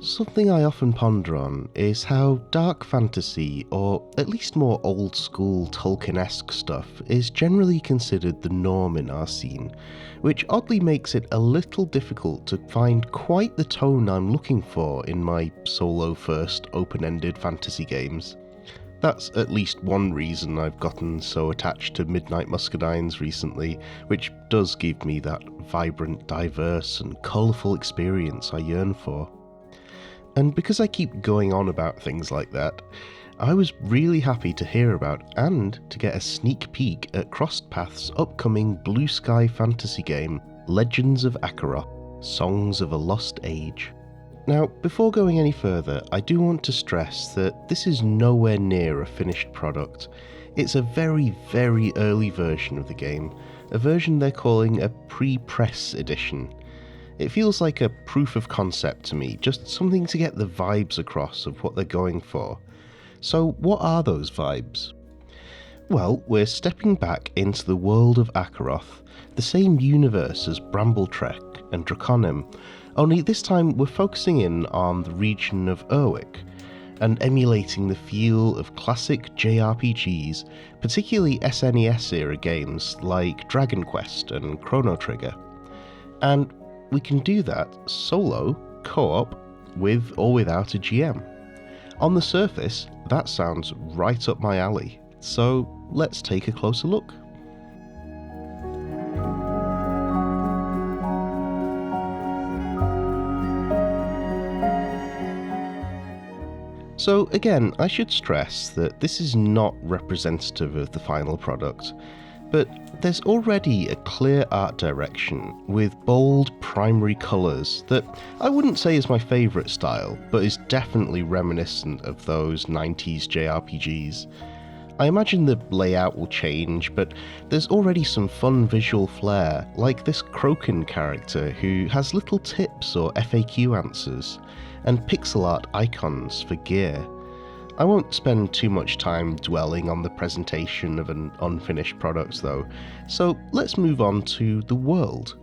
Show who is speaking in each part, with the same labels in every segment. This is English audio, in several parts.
Speaker 1: Something I often ponder on is how dark fantasy, or at least more old school Tolkien-esque stuff, is generally considered the norm in our scene, which oddly makes it a little difficult to find quite the tone I'm looking for in my solo first open-ended fantasy games. That's at least one reason I've gotten so attached to Midnight Muscadines recently, which does give me that vibrant, diverse and colourful experience I yearn for. And because I keep going on about things like that, I was really happy to hear about and to get a sneak peek at Crossed Path's upcoming blue sky fantasy game, Legends of Akeroth, Songs of a Lost Age. Now, before going any further, I do want to stress that this is nowhere near a finished product. It's a very, very early version of the game, a version they're calling a pre-press edition. It feels like a proof of concept to me, just something to get the vibes across of what they're going for. So what are those vibes? Well, we're stepping back into the world of Akeroth, the same universe as Brambletrek and Draconim, only this time we're focusing in on the region of Urwick, and emulating the feel of classic JRPGs, particularly SNES era games like Dragon Quest and Chrono Trigger. And we can do that solo, co-op, with or without a GM. On the surface, that sounds right up my alley, so let's take a closer look. So again, I should stress that this is not representative of the final product, but there's already a clear art direction with bold primary colours that I wouldn't say is my favourite style, but is definitely reminiscent of those 90s JRPGs. I imagine the layout will change, but there's already some fun visual flair, like this Kroken character who has little tips or FAQ answers, and pixel art icons for gear. I won't spend too much time dwelling on the presentation of an unfinished product though, so let's move on to the world.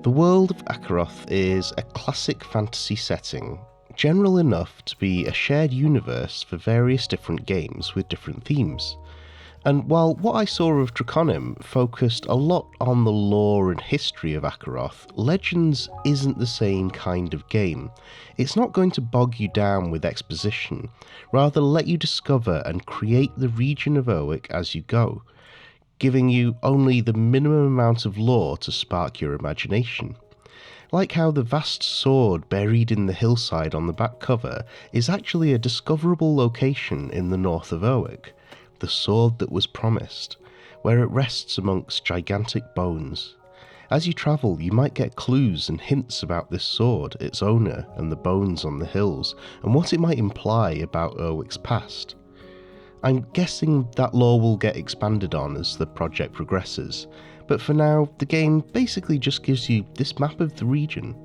Speaker 1: The world of Akeroth is a classic fantasy setting, general enough to be a shared universe for various different games with different themes. And while what I saw of Draconim focused a lot on the lore and history of Akeroth, Legends isn't the same kind of game. It's not going to bog you down with exposition, rather let you discover and create the region of Urwick as you go, giving you only the minimum amount of lore to spark your imagination. Like how the vast sword buried in the hillside on the back cover is actually a discoverable location in the north of Urwick, the sword that was promised, where it rests amongst gigantic bones. As you travel, you might get clues and hints about this sword, its owner, and the bones on the hills, and what it might imply about Urwick's past. I'm guessing that lore will get expanded on as the project progresses, but for now, the game basically just gives you this map of the region.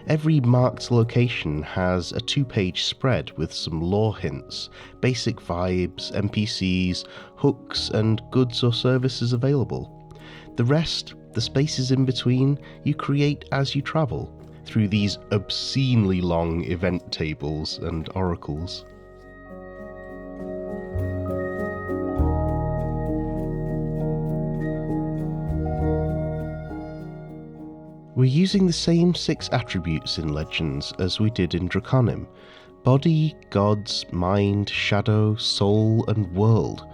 Speaker 1: Every marked location has a 2-page spread with some lore hints, basic vibes, NPCs, hooks, and goods or services available. The rest, the spaces in between, you create as you travel, through these obscenely long event tables and oracles. We're using the same 6 attributes in Legends as we did in Draconim: body, gods, mind, shadow, soul, and world,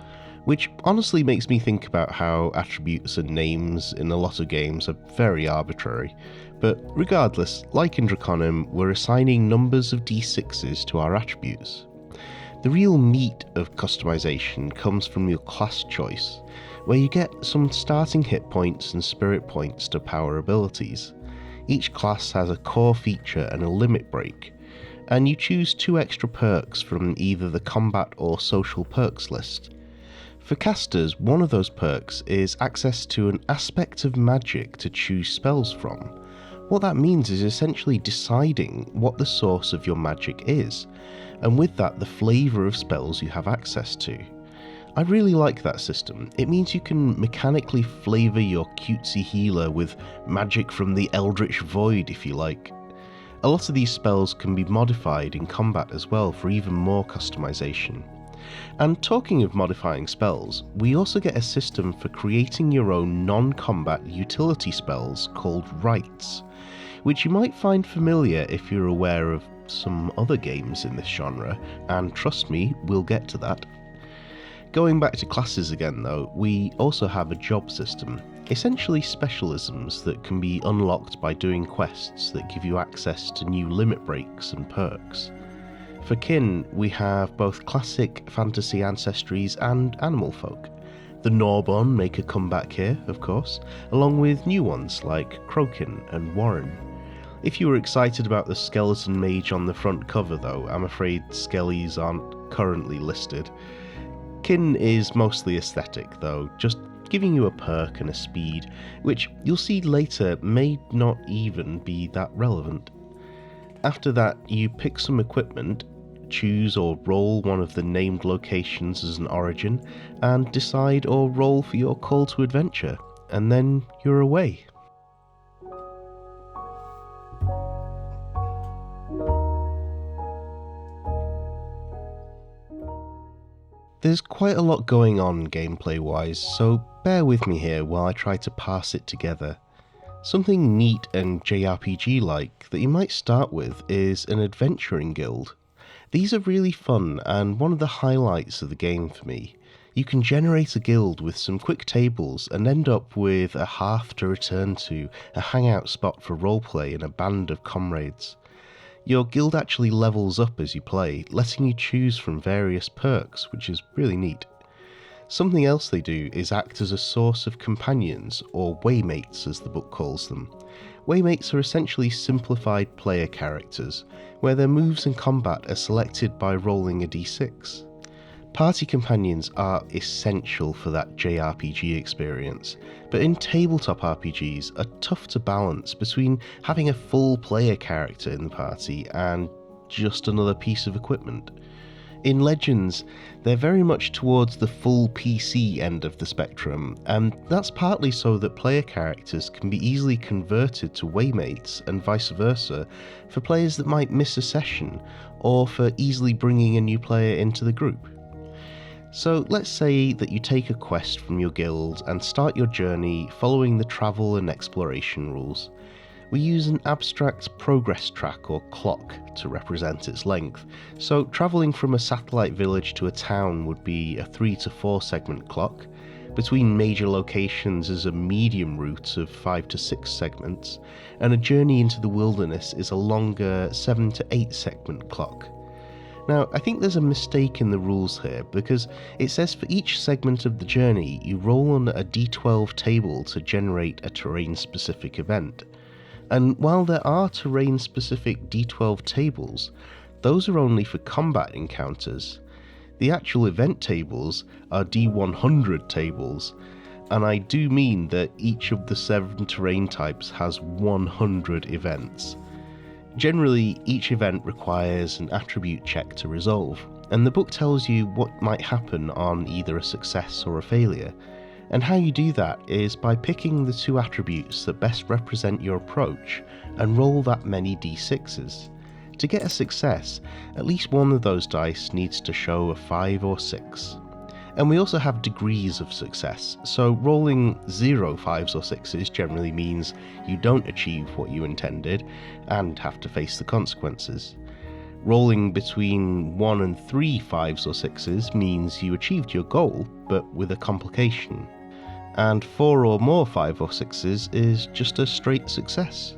Speaker 1: which honestly makes me think about how attributes and names in a lot of games are very arbitrary, But regardless, like in Draconum, we're assigning numbers of d6s to our attributes. The real meat of customization comes from your class choice, where you get some starting hit points and spirit points to power abilities. Each class has a core feature and a limit break, and you choose 2 extra perks from either the combat or social perks list. For casters, one of those perks is access to an aspect of magic to choose spells from. What that means is essentially deciding what the source of your magic is, and with that the flavour of spells you have access to. I really like that system. It means you can mechanically flavour your cutesy healer with magic from the Eldritch Void if you like. A lot of these spells can be modified in combat as well for even more customization. And talking of modifying spells, we also get a system for creating your own non-combat utility spells called rites, which you might find familiar if you're aware of some other games in this genre, and trust me, we'll get to that. Going back to classes again though, we also have a job system, essentially specialisms that can be unlocked by doing quests that give you access to new limit breaks and perks. For kin, we have both classic fantasy ancestries and animal folk. The Norborn make a comeback here, of course, along with new ones like Crokin and Warren. If you were excited about the skeleton mage on the front cover though, I'm afraid skellies aren't currently listed. Kin is mostly aesthetic though, just giving you a perk and a speed, which you'll see later may not even be that relevant. After that, you pick some equipment, choose or roll one of the named locations as an origin, and decide or roll for your call to adventure, and then you're away. There's quite a lot going on gameplay wise, so bear with me here while I try to parse it together. Something neat and JRPG-like that you might start with is an adventuring guild. These are really fun and one of the highlights of the game for me. You can generate a guild with some quick tables and end up with a hearth to return to, a hangout spot for roleplay and a band of comrades. Your guild actually levels up as you play, letting you choose from various perks, which is really neat. Something else they do is act as a source of companions, or waymates as the book calls them. Waymates are essentially simplified player characters, where their moves and combat are selected by rolling a d6. Party companions are essential for that JRPG experience, but in tabletop RPGs are tough to balance between having a full player character in the party and just another piece of equipment. In Legends, they're very much towards the full PC end of the spectrum, and that's partly so that player characters can be easily converted to waymates and vice versa for players that might miss a session, or for easily bringing a new player into the group. So let's say that you take a quest from your guild and start your journey following the travel and exploration rules. We use an abstract progress track or clock to represent its length, so travelling from a satellite village to a town would be a 3 to 4 segment clock. Between major locations is a medium route of 5 to 6 segments, and a journey into the wilderness is a longer 7 to 8 segment clock. Now, I think there's a mistake in the rules here, because it says for each segment of the journey you roll on a d12 table to generate a terrain-specific event. And while there are terrain-specific d12 tables, those are only for combat encounters. The actual event tables are d100 tables, and I do mean that each of the 7 terrain types has 100 events. Generally, each event requires an attribute check to resolve, and the book tells you what might happen on either a success or a failure. And how you do that is by picking the 2 attributes that best represent your approach and roll that many d6s. To get a success, at least one of those dice needs to show a 5 or 6. And we also have degrees of success, so rolling 0 5s or 6s generally means you don't achieve what you intended and have to face the consequences. Rolling between 1 and 3 5s or 6s means you achieved your goal, but with a complication. And 4 or more 5 or 6s is just a straight success.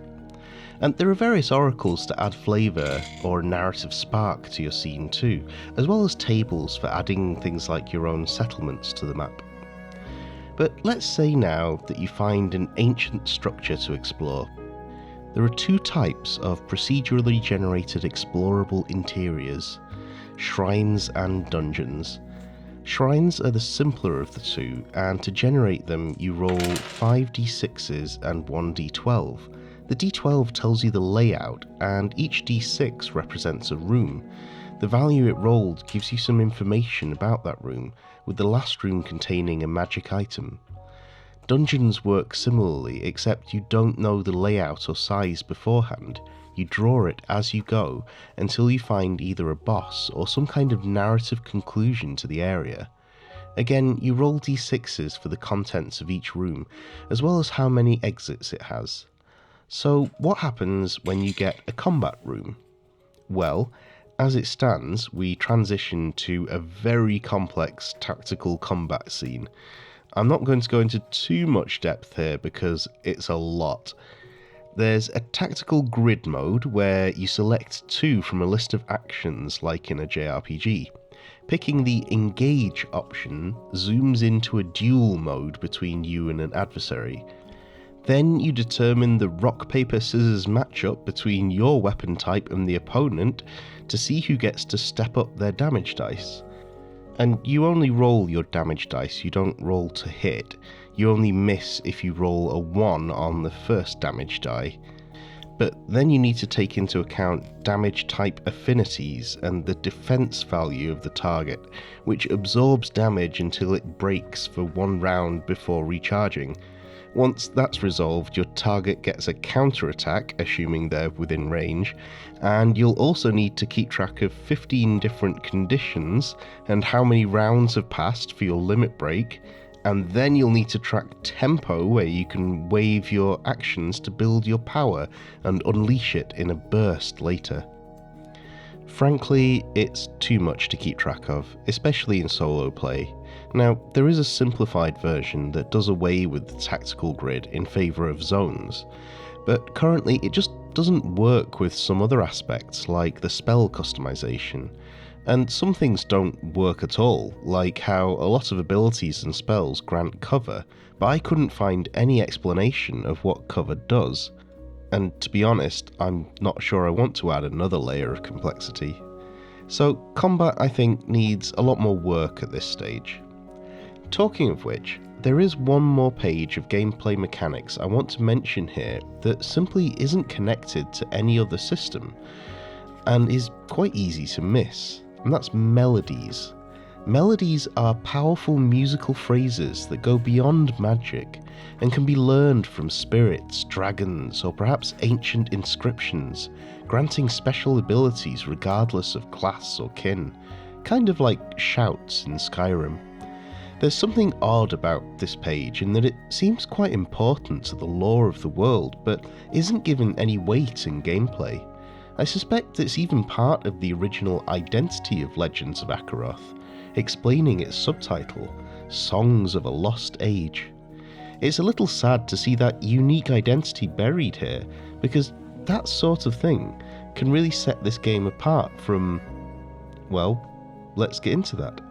Speaker 1: And there are various oracles to add flavour or narrative spark to your scene too, as well as tables for adding things like your own settlements to the map. But let's say now that you find an ancient structure to explore. There are two types of procedurally generated explorable interiors: shrines and dungeons. Shrines are the simpler of the two, and to generate them you roll 5d6s and 1d12. The d12 tells you the layout, and each d6 represents a room. The value it rolled gives you some information about that room, with the last room containing a magic item. Dungeons work similarly, except you don't know the layout or size beforehand. You draw it as you go until you find either a boss or some kind of narrative conclusion to the area. Again, you roll d6s for the contents of each room, as well as how many exits it has. So what happens when you get a combat room? Well, as it stands, we transition to a very complex tactical combat scene. I'm not going to go into too much depth here because it's a lot. There's a tactical grid mode where you select two from a list of actions like in a JRPG. Picking the engage option zooms into a duel mode between you and an adversary. Then you determine the rock paper scissors matchup between your weapon type and the opponent to see who gets to step up their damage dice. And you only roll your damage dice, you don't roll to hit. You only miss if you roll a 1 on the first damage die. But then you need to take into account damage type affinities and the defense value of the target, which absorbs damage until it breaks for 1 round before recharging. Once that's resolved, your target gets a counterattack, assuming they're within range, and you'll also need to keep track of 15 different conditions and how many rounds have passed for your limit break, and then you'll need to track tempo, where you can wave your actions to build your power and unleash it in a burst later. Frankly, it's too much to keep track of, especially in solo play. Now, there is a simplified version that does away with the tactical grid in favour of zones, but currently it just doesn't work with some other aspects like the spell customization, and some things don't work at all, like how a lot of abilities and spells grant cover, but I couldn't find any explanation of what cover does. And to be honest, I'm not sure I want to add another layer of complexity. So combat, I think, needs a lot more work at this stage. Talking of which, there is one more page of gameplay mechanics I want to mention here that simply isn't connected to any other system, and is quite easy to miss, and that's melodies. Melodies are powerful musical phrases that go beyond magic and can be learned from spirits, dragons, or perhaps ancient inscriptions, granting special abilities regardless of class or kin, kind of like shouts in Skyrim. There's something odd about this page in that it seems quite important to the lore of the world, but isn't given any weight in gameplay. I suspect it's even part of the original identity of Legends of Akeroth, explaining its subtitle, Songs of a Lost Age. It's a little sad to see that unique identity buried here, because that sort of thing can really set this game apart from, well, let's get into that.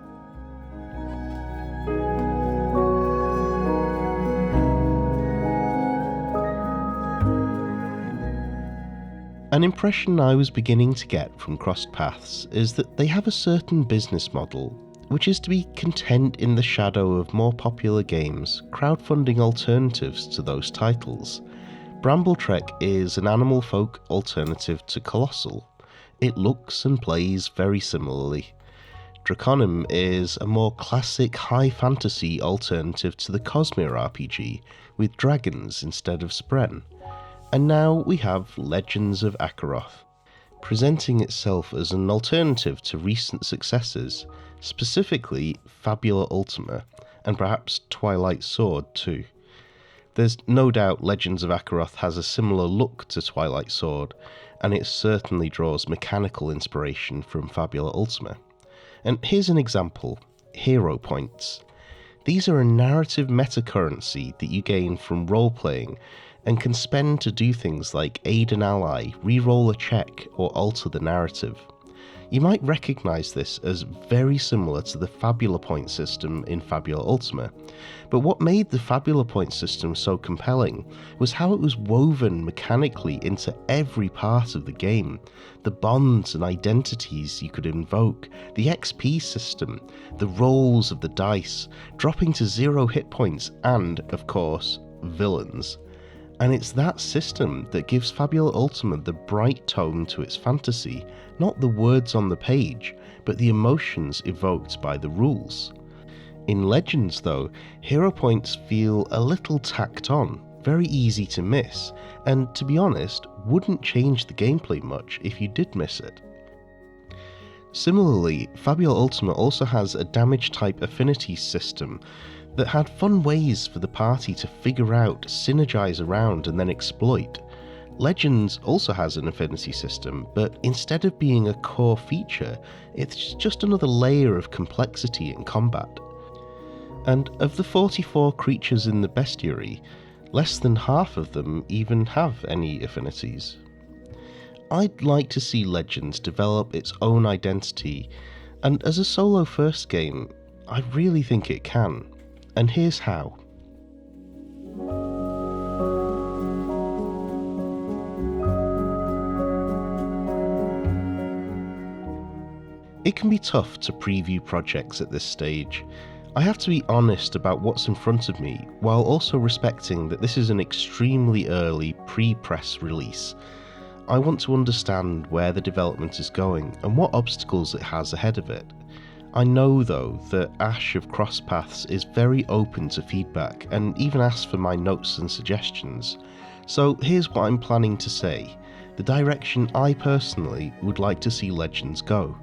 Speaker 1: An impression I was beginning to get from Crossed Paths is that they have a certain business model, which is to be content in the shadow of more popular games, crowdfunding alternatives to those titles. Brambletrek is an Animal Folk alternative to Colossal. It looks and plays very similarly. Draconim is a more classic high fantasy alternative to the Cosmere RPG, with dragons instead of Spren. And now we have Legends of Akeroth, presenting itself as an alternative to recent successors, specifically Fabula Ultima, and perhaps Twilight Sword too. There's no doubt Legends of Akeroth has a similar look to Twilight Sword, and it certainly draws mechanical inspiration from Fabula Ultima. And here's an example: hero points. These are a narrative meta-currency that you gain from role-playing, and can spend to do things like aid an ally, re-roll a check, or alter the narrative. You might recognise this as very similar to the Fabula Point system in Fabula Ultima, but what made the Fabula Point system so compelling was how it was woven mechanically into every part of the game. The bonds and identities you could invoke, the XP system, the rolls of the dice, dropping to 0 hit points, and, of course, villains. And it's that system that gives Fabula Ultima the bright tone to its fantasy, not the words on the page, but the emotions evoked by the rules. In Legends though, hero points feel a little tacked on, very easy to miss, and to be honest, wouldn't change the gameplay much if you did miss it. Similarly, Fabula Ultima also has a damage type affinity system that had fun ways for the party to figure out, synergize around, and then exploit. Legends also has an affinity system, but instead of being a core feature, it's just another layer of complexity in combat. And of the 44 creatures in the bestiary, less than half of them even have any affinities. I'd like to see Legends develop its own identity, and as a solo first game, I really think it can. And here's how. It can be tough to preview projects at this stage. I have to be honest about what's in front of me, while also respecting that this is an extremely early pre-press release. I want to understand where the development is going and what obstacles it has ahead of it. I know though that Ash of Crosspaths is very open to feedback and even asks for my notes and suggestions. So here's what I'm planning to say, the direction I personally would like to see Legends go.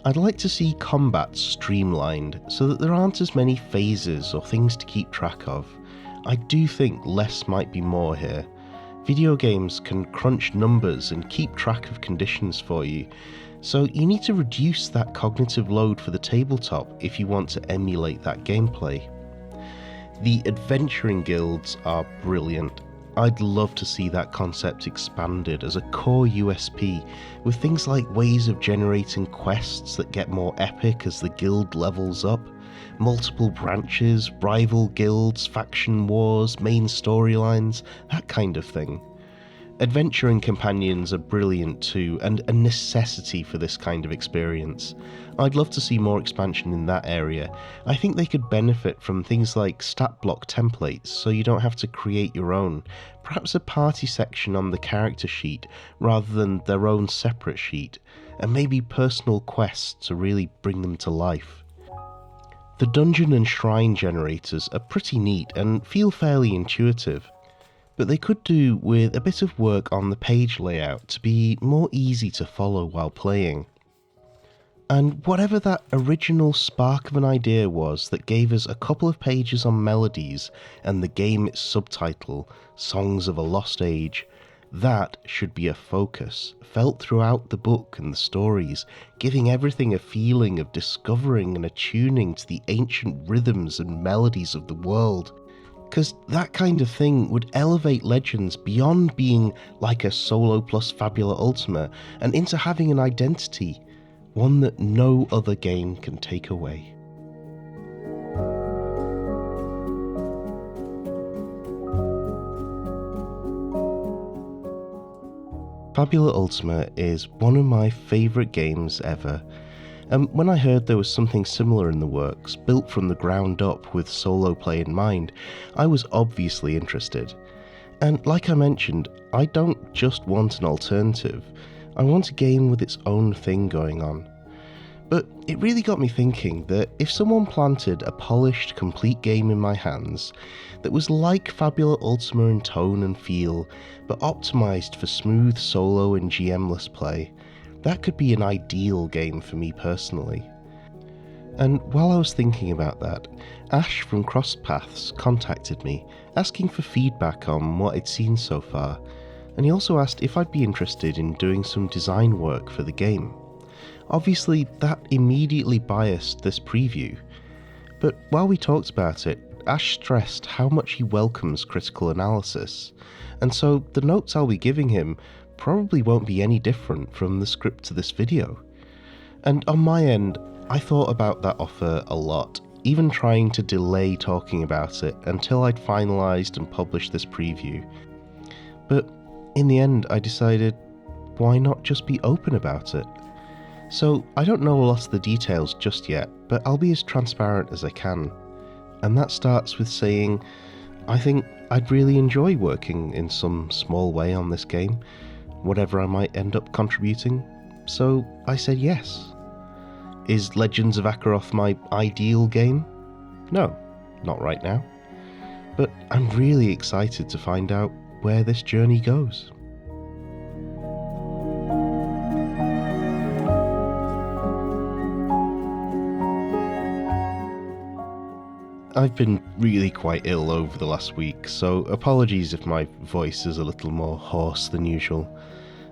Speaker 1: I'd like to see combat streamlined so that there aren't as many phases or things to keep track of. I do think less might be more here. Video games can crunch numbers and keep track of conditions for you, so you need to reduce that cognitive load for the tabletop if you want to emulate that gameplay. The adventuring guilds are brilliant. I'd love to see that concept expanded as a core USP, with things like ways of generating quests that get more epic as the guild levels up, multiple branches, rival guilds, faction wars, main storylines, that kind of thing. Adventuring companions are brilliant too, and a necessity for this kind of experience. I'd love to see more expansion in that area. I think they could benefit from things like stat block templates, so you don't have to create your own. Perhaps a party section on the character sheet, rather than their own separate sheet, and maybe personal quests to really bring them to life. The dungeon and shrine generators are pretty neat and feel fairly intuitive, but they could do with a bit of work on the page layout to be more easy to follow while playing. And whatever that original spark of an idea was that gave us a couple of pages on melodies and the game its subtitle, Songs of a Lost Age, that should be a focus, felt throughout the book and the stories, giving everything a feeling of discovering and attuning to the ancient rhythms and melodies of the world. Because that kind of thing would elevate Legends beyond being like a solo plus Fabula Ultima and into having an identity, one that no other game can take away. Fabula Ultima is one of my favourite games ever, and when I heard there was something similar in the works, built from the ground up with solo play in mind, I was obviously interested. And like I mentioned, I don't just want an alternative, I want a game with its own thing going on. But it really got me thinking that if someone planted a polished, complete game in my hands that was like Fabula Ultima in tone and feel, but optimised for smooth solo and GM-less play, that could be an ideal game for me personally. And while I was thinking about that, Ash from Crosspaths contacted me, asking for feedback on what I'd seen so far, and he also asked if I'd be interested in doing some design work for the game. Obviously, that immediately biased this preview, but while we talked about it, Ash stressed how much he welcomes critical analysis, and so the notes I'll be giving him probably won't be any different from the script to this video. And on my end, I thought about that offer a lot, even trying to delay talking about it until I'd finalised and published this preview. But in the end, I decided, why not just be open about it? So I don't know a lot of the details just yet, but I'll be as transparent as I can. And that starts with saying, I think I'd really enjoy working in some small way on this game, whatever I might end up contributing. So I said yes. Is Legends of Akeroth my ideal game? No, not right now. But I'm really excited to find out where this journey goes. I've been really quite ill over the last week, so apologies if my voice is a little more hoarse than usual.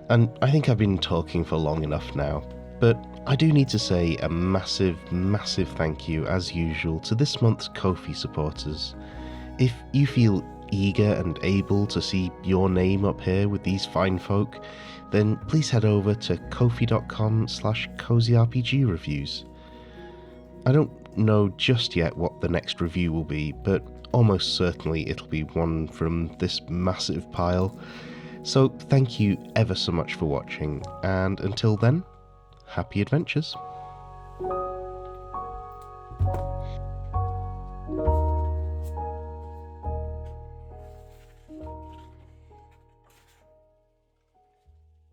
Speaker 1: And I think I've been talking for long enough now, but I do need to say a massive, massive thank you, as usual, to this month's Ko-fi supporters. If you feel eager and able to see your name up here with these fine folk, then please head over to ko-fi.com/cozyrpgreviews. I don't know just yet what the next review will be, but almost certainly it'll be one from this massive pile. So thank you ever so much for watching, and until then, happy adventures.